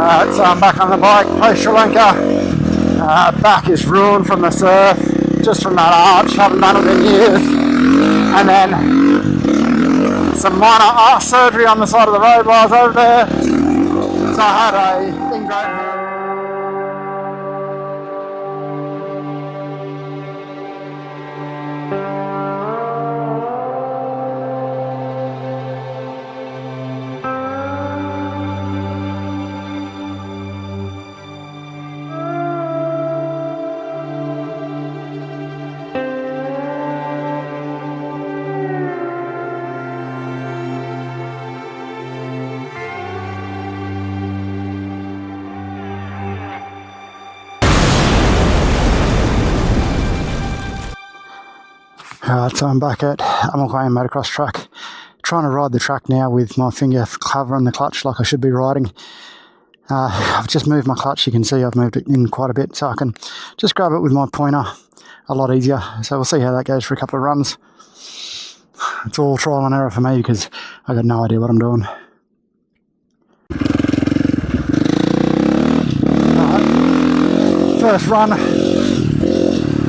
So I'm back on the bike post Sri Lanka. Back is ruined from the surf, just from that arch. Haven't done it in years. And then some minor arch surgery on the side of the road while I was over there. So I had a ingrown hair. So I'm back at UAQ motocross track, trying to ride the track now with my finger covering the clutch like I should be riding. I've just moved my clutch. You can see I've moved it in quite a bit, so I can just grab it with my pointer a lot easier. So we'll see how that goes for a couple of runs. It's all trial and error for me because I got no idea what I'm doing. First run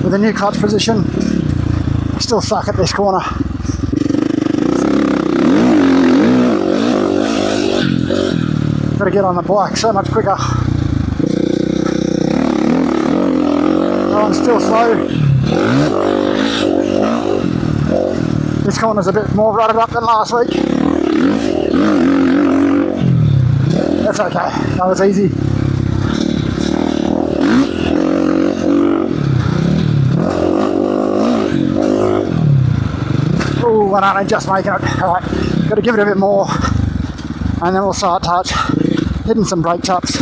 with a new clutch position. Still suck at this corner. Gotta get on the bike so much quicker. Oh, I'm still slow. This corner's a bit more rutted up than last week. That's okay, that was easy. Oh, and I'm just making it. Alright, got to give it a bit more, and then we'll start touch, hitting some brake taps,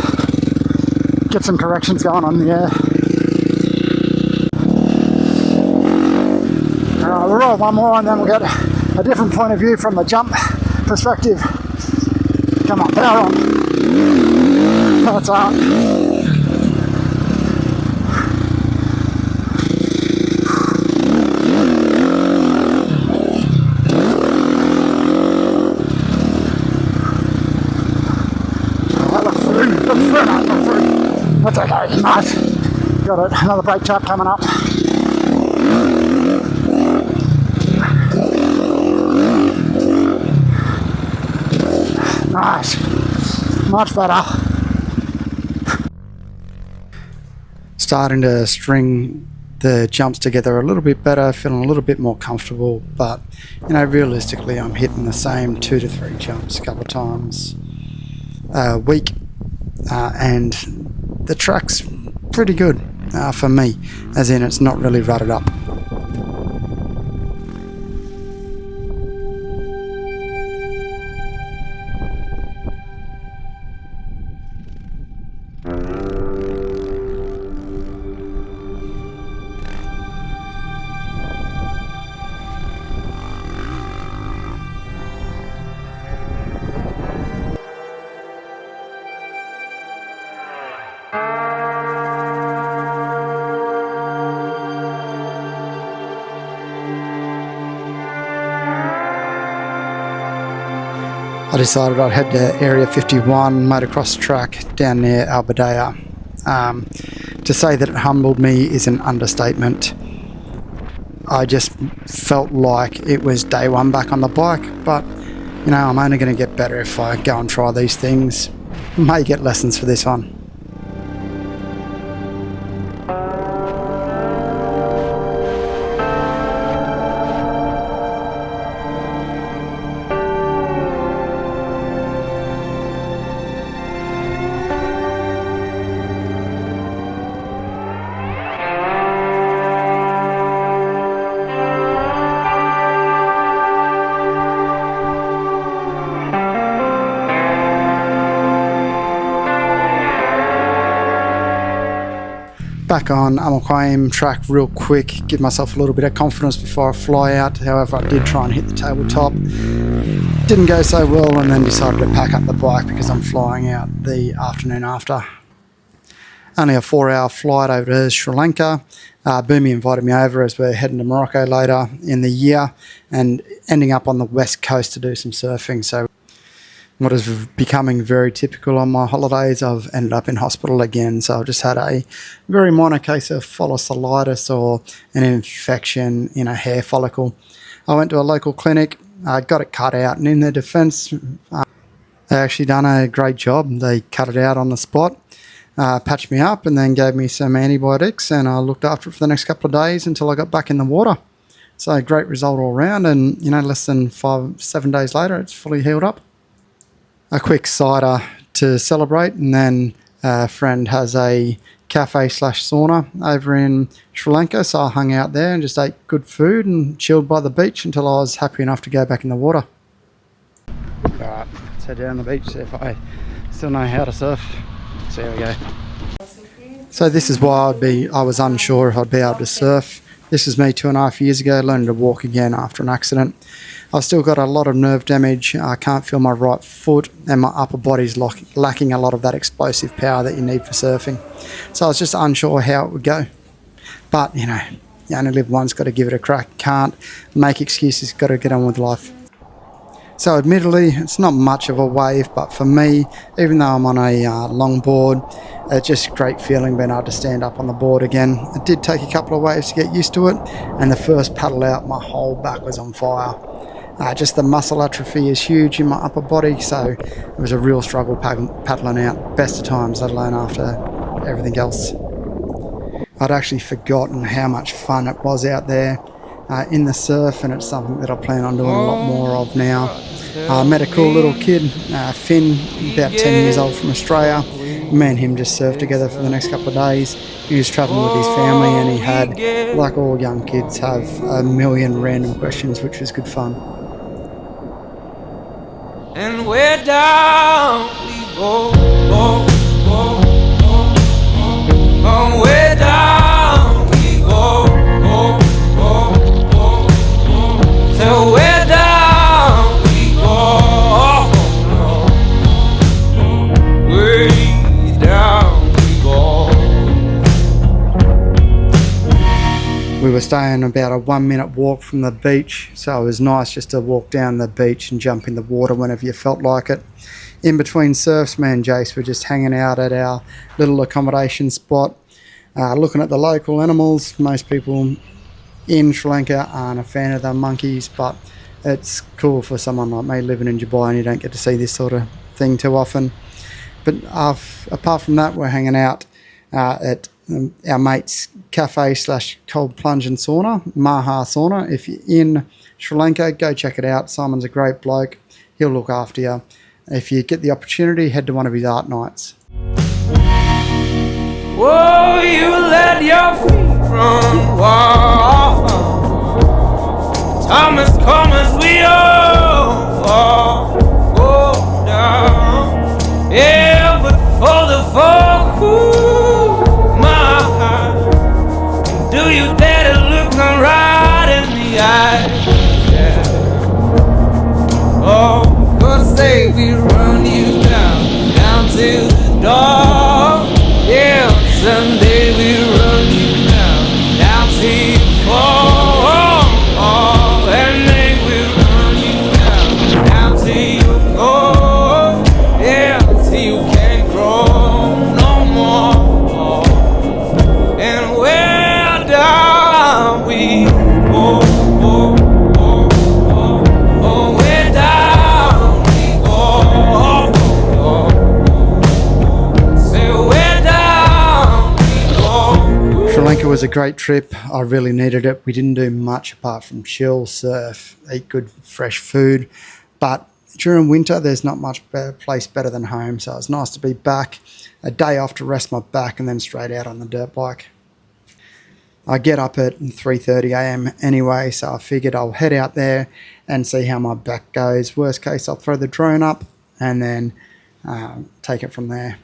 get some corrections going on in the air. Alright, we'll roll one more and then we'll get a different point of view from the jump perspective. Come on, power on. That's alright. That's okay, nice. Got it, another brake tap coming up. Nice, much better. Starting to string the jumps together a little bit better, feeling a little bit more comfortable, but realistically I'm hitting the same 2 to 3 jumps a couple of times a week, and the track's pretty good for me, as in it's not really rutted up. I decided I'd head to Area 51 motocross track down near Albadea. To say that it humbled me is an understatement. I just felt like it was day one back on the bike, but I'm only going to get better if I go and try these things. May get lessons for this one. Back on UAQ track real quick, give myself a little bit of confidence before I fly out. However, I did try and hit the tabletop. Didn't go so well, and then decided to pack up the bike because I'm flying out the afternoon after. Only a 4-hour flight over to Sri Lanka. Boomy invited me over as we're heading to Morocco later in the year and ending up on the west coast to do some surfing. So what is becoming very typical on my holidays, I've ended up in hospital again. So I've just had a very minor case of folliculitis, or an infection in a hair follicle. I went to a local clinic, got it cut out, and in their defence, they actually done a great job. They cut it out on the spot, patched me up, and then gave me some antibiotics, and I looked after it for the next couple of days until I got back in the water. So a great result all round, and less than 5-7 days later, it's fully healed up. A quick cider to celebrate, and then a friend has a cafe/sauna over in Sri Lanka, so I hung out there and just ate good food and chilled by the beach until I was happy enough to go back in the water. Alright, let's head down the beach, see if I still know how to surf. So here we go. So this is why I was unsure if I'd be able to surf. This is me 2.5 years ago, learning to walk again after an accident. I've still got a lot of nerve damage. I can't feel my right foot, and my upper body's lacking a lot of that explosive power that you need for surfing. So I was just unsure how it would go. But, you only live once, got to give it a crack. Can't make excuses, got to get on with life. So admittedly, it's not much of a wave, but for me, even though I'm on a long board, it's just a great feeling being able to stand up on the board again. It did take a couple of waves to get used to it, and the first paddle out, my whole back was on fire. Just the muscle atrophy is huge in my upper body, so it was a real struggle paddling out. Best of times, let alone after everything else. I'd actually forgotten how much fun it was out there in the surf, and it's something that I plan on doing a lot more of now. I met a cool little kid, Finn, about 10 years old, from Australia. Me and him just surfed together for the next couple of days. He was travelling with his family, and he had, like all young kids, have a million random questions, which was good fun. And where down we go, go, go, go, go, go. Where down we go, go, go, go, go. So where down we go, way down we go. We were staying about a 1-minute walk from the beach, so it was nice just to walk down the beach and jump in the water whenever you felt like it. In between surfs, me and Jace were just hanging out at our little accommodation spot, looking at the local animals. Most people in Sri Lanka aren't a fan of the monkeys, but it's cool for someone like me living in Dubai, and you don't get to see this sort of thing too often. But apart from that, we're hanging out at our mate's cafe/cold plunge and sauna, Maha sauna. If you're in Sri Lanka, go check it out. Simon's a great bloke. He'll look after you. If you get the opportunity, head to one of his art nights. Whoa, you let your feet run wild. Thomas, come as we all go down. Yeah, but for the folk who my heart, do you dare to look them right in the eye? Yeah. Oh, 'cause say we run you down to the door. Yeah, someday we run you down to you fall. And then we run you down to you go. Yeah, till you can't grow no more. And where down we go, go, go, go, go. Where down we go, go, go. Say where down we go. Sri Lanka was a great trip. I really needed it. We didn't do much apart from chill, surf, eat good fresh food. But during winter, there's not much better place better than home. So it's nice to be back, a day off to rest my back, and then straight out on the dirt bike. I get up at 3:30 a.m. anyway, so I figured I'll head out there and see how my back goes. Worst case, I'll throw the drone up and then take it from there.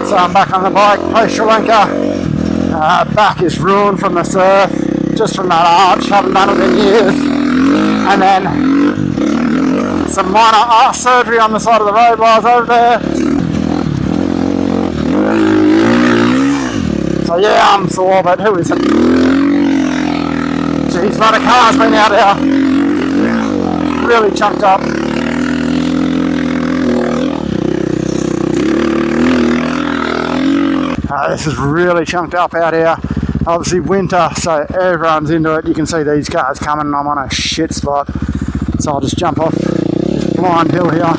So I'm back on the bike, post Sri Lanka. Back is ruined from the surf, just from that arch, haven't done it in years. And then some minor arse surgery on the side of the road while I was over there. yeah, I'm sore, but who isn't? Jeez, a lot of cars been out there. Really chunked up. This is really chunked up out here. Obviously winter, so everyone's into it. You can see these cars coming and I'm on a shit spot. So I'll just jump off this blind hill here.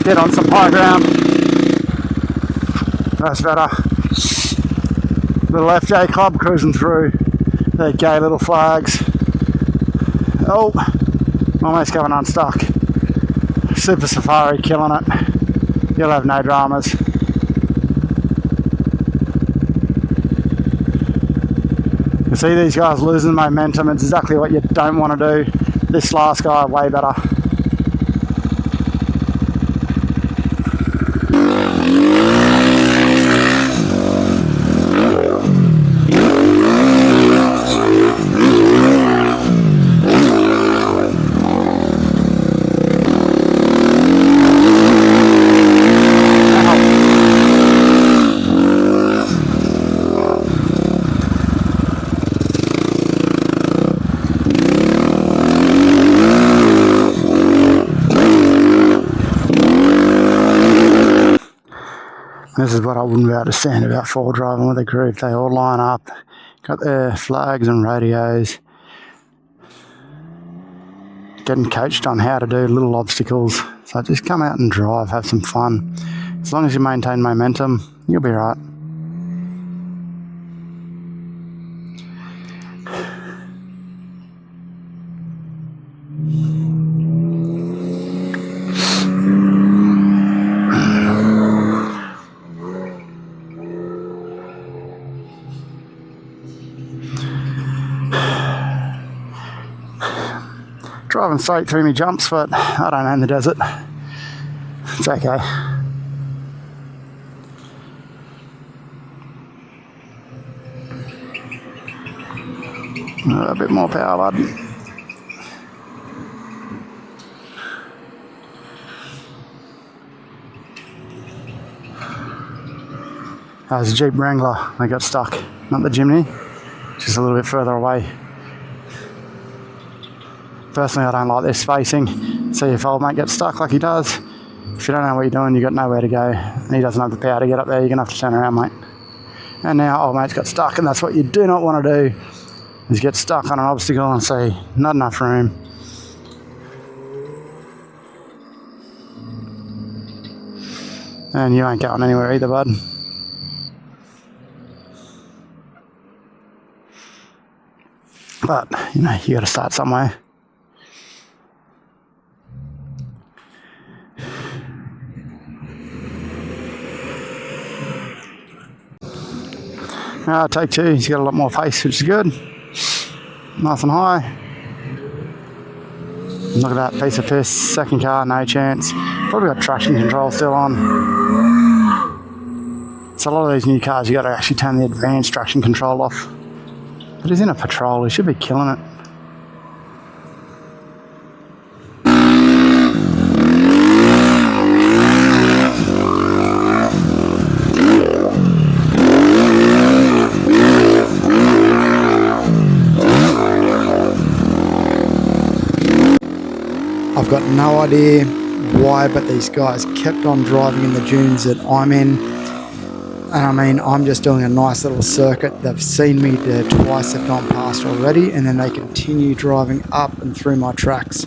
Get on some high ground. That's better. Little FJ club cruising through. Their gay little flags. Oh, almost going unstuck. Super Safari killing it. You'll have no dramas. You see these guys losing momentum. It's exactly what you don't want to do. This last guy way better. This is what I wouldn't be able to stand about four driving with a group. They all line up, got their flags and radios, getting coached on how to do little obstacles. So just come out and drive, have some fun. As long as you maintain momentum, you'll be right. Driving straight through me jumps, but I don't own the desert. It's okay. A bit more power, bud. There's a Jeep Wrangler. They got stuck. Not the Jimny, just a little bit further away. Personally, I don't like this spacing. See if old mate gets stuck like he does. If you don't know what you're doing, you've got nowhere to go. And he doesn't have the power to get up there, you're going to have to turn around, mate. And now old mate's got stuck, and that's what you do not want to do, is get stuck on an obstacle and see not enough room. And you ain't going anywhere either, bud. But, you know, you got to start somewhere. Take two, he's got a lot more pace, which is good. Nice and high. Look at that piece of piss. Second car, no chance. Probably got traction control still on. So a lot of these new cars, you got to actually turn the advanced traction control off. But he's in a patrol, he should be killing it. I've got no idea why, but these guys kept on driving in the dunes that I'm in. And I mean, I'm just doing a nice little circuit. They've seen me there twice, they've gone past already, and then they continue driving up and through my tracks.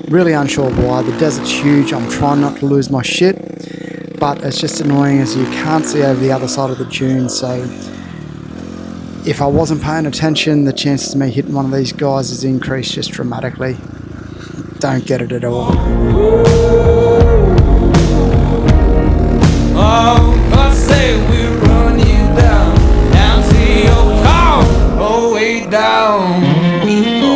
Really unsure why. The desert's huge. I'm trying not to lose my shit, but it's just annoying as you can't see over the other side of the dune. So if I wasn't paying attention, the chances of me hitting one of these guys has increased just dramatically. Don't get it at all. Oh, I say we run you down to your car, all the way down we go.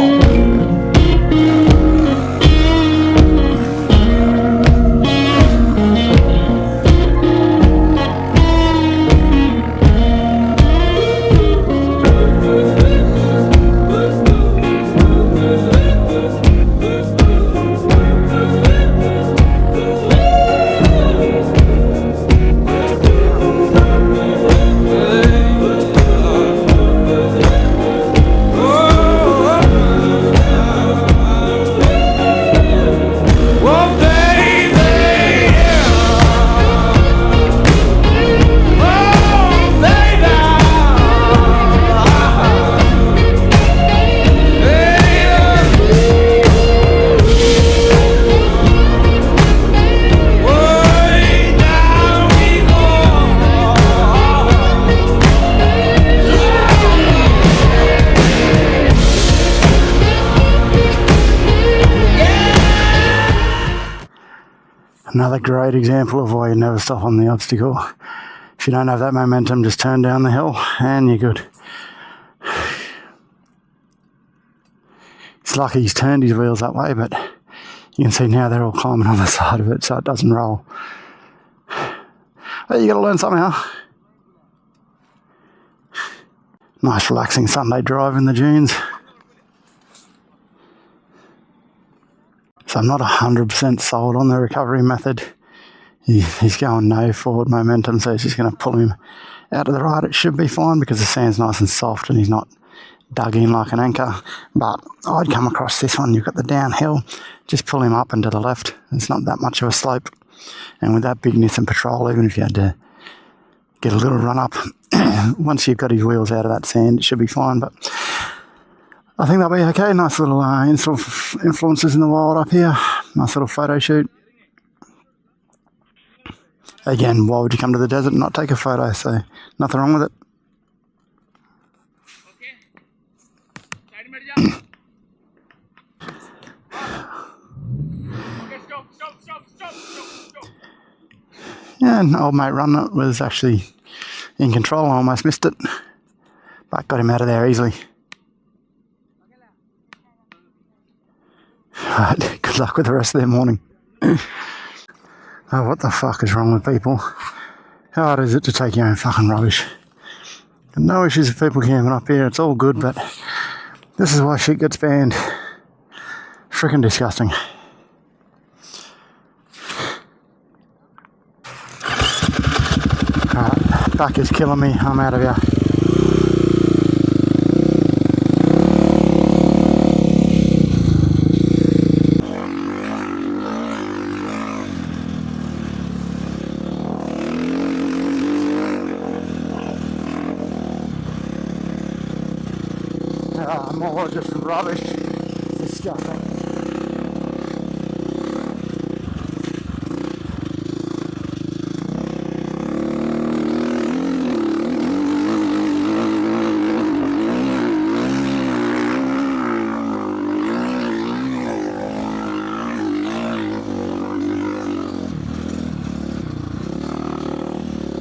Another great example of why you never stop on the obstacle. If you don't have that momentum, just turn down the hill and you're good. It's lucky he's turned his wheels that way, but you can see now they're all climbing on the side of it so it doesn't roll. But you got to learn something, huh? Nice relaxing Sunday drive in the dunes. So I'm not 100% sold on the recovery method. He's going no forward momentum, so he's just going to pull him out to the right. It should be fine because the sand's nice and soft and he's not dug in like an anchor. But I'd come across this one. You've got the downhill. Just pull him up and to the left. It's not that much of a slope. And with that big Nissan Patrol, even if you had to get a little run up, once you've got his wheels out of that sand, it should be fine. But I think that'll be okay. Nice little influences in the wild up here. Nice little photo shoot. Again, why would you come to the desert and not take a photo? So nothing wrong with it. Yeah, and old mate Runner was actually in control. I almost missed it, but got him out of there easily. Right, good luck with the rest of their morning. Oh, what the fuck is wrong with people? How hard is it to take your own fucking rubbish? No issues with people camping up here. It's all good, but this is why shit gets banned. Freaking disgusting. Alright, back is killing me. I'm out of here. More just rubbish. It's disgusting.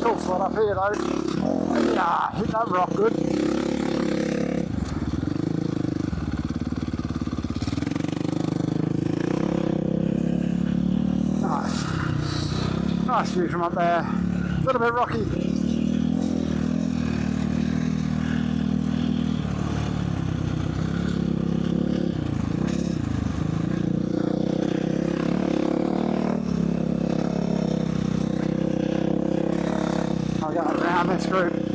Cool spot up here though. Yeah, hit that rock good. Nice view from up there. A little bit rocky. I'll go around this group.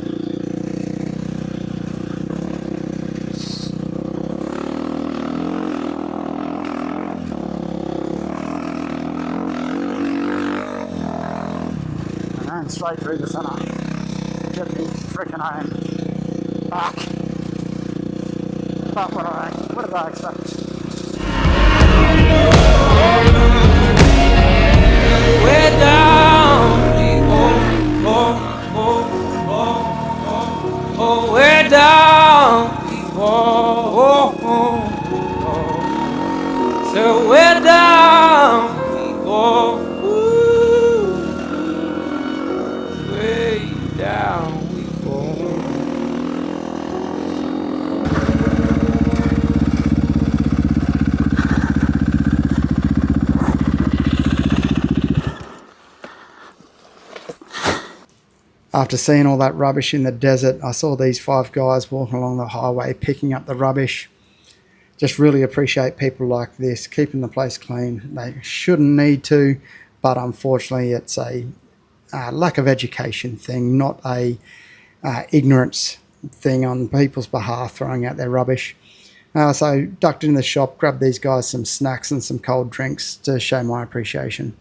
And straight through the centre. Get me freaking home. Back. But what did I expect? We're down, oh, we're down, so we're down, way down we go. After seeing all that rubbish in the desert, I saw these 5 guys walking along the highway picking up the rubbish. Just really appreciate people like this, keeping the place clean. They shouldn't need to, but unfortunately it's a lack of education thing, not a ignorance thing on people's behalf, throwing out their rubbish. So ducked into the shop, grabbed these guys some snacks and some cold drinks to show my appreciation.